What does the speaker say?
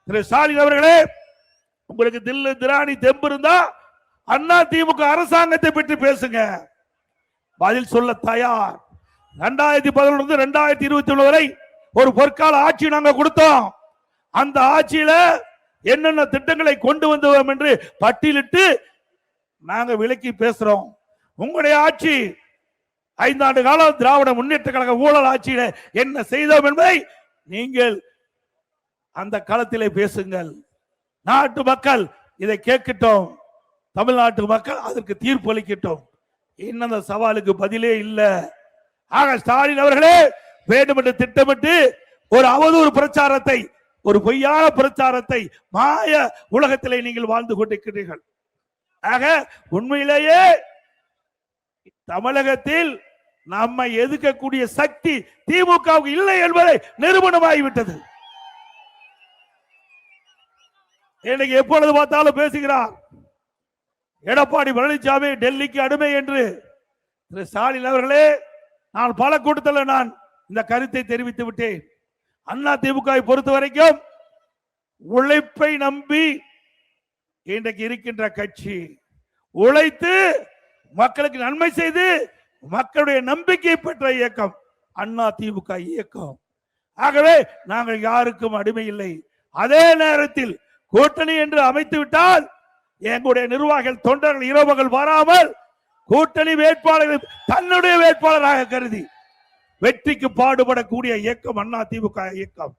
திரு ஸ்டாலின் அவர்களே, உங்களுக்கு தில்லு திராணி தெம்பு இருந்தா அண்ணா திமுக அரசாங்கத்தை பற்றி பேசுங்க. பதில் சொல்ல தயார். 2011 2021 வரை ஒரு பொற்கால ஆட்சி நாங்க கொடுத்தோம். அந்த ஆட்சியில என்னென்ன திட்டங்களை கொண்டு வந்தோம் என்று பட்டியலிட்டு நாங்க விலக்கி பேசுறோம். உங்களுடைய ஆட்சி 5 ஆண்டு காலம் திராவிட முன்னேற்ற கழக ஊழல் ஆட்சியில என்ன செய்தோம் என்பதை நீங்கள் அந்த களத்திலே பேசுங்கள். நாட்டு மக்கள் இதை கேட்கட்டும். தமிழ்நாட்டு மக்கள் அதற்கு தீர்ப்பு அளிக்கட்டும். இன்னும் அந்த சவாலுக்கு பதிலே இல்லை. ஆக ஸ்டாலின் அவர்களே, வேண்டுமென்று திட்டமிட்டு ஒரு அவதூறு பிரச்சாரத்தை, ஒரு பொய்யான பிரச்சாரத்தை மாய உலகத்திலே நீங்கள் வாழ்ந்து கொண்டிருக்கிறீர்கள். ஆக உண்மையிலேயே தமிழகத்தில் நம்மை எதிர்க்கக்கூடிய சக்தி திமுகவுக்கு இல்லை என்பதை நிரூபணமாகிவிட்டது. இன்னைக்கு எப்பொழுது பார்த்தாலும் பேசுகிறார் எடப்பாடி பழனிசாமி டெல்லிக்கு அடிமை என்று. திரு ஸ்டாலின் அவர்களே, நான் பல கூட்டத்தில் நான் இந்த கருத்தை தெரிவித்து விட்டேன். அண்ணா திமுக பொறுத்த வரைக்கும் உழைப்பை நம்பி இன்றைக்கு இருக்கின்ற கட்சி, உழைத்து மக்களுக்கு நன்மை செய்து மக்களுடைய நம்பிக்கை பெற்ற இயக்கம் அண்ணா திமுக இயக்கம். ஆகவே நாங்கள் யாருக்கும் அடிமை இல்லை. அதே நேரத்தில் கூட்டணி என்று அமைத்து விட்டால் எங்களுடைய நிர்வாகிகள் தொண்டர்கள் இரவுகள் வராமல் கூட்டணி வேட்பாளர்கள் தன்னுடைய வேட்பாளராக கருதி வெற்றிக்கு பாடுபடக்கூடிய இயக்கம் அண்ணா திமுக இயக்கம்.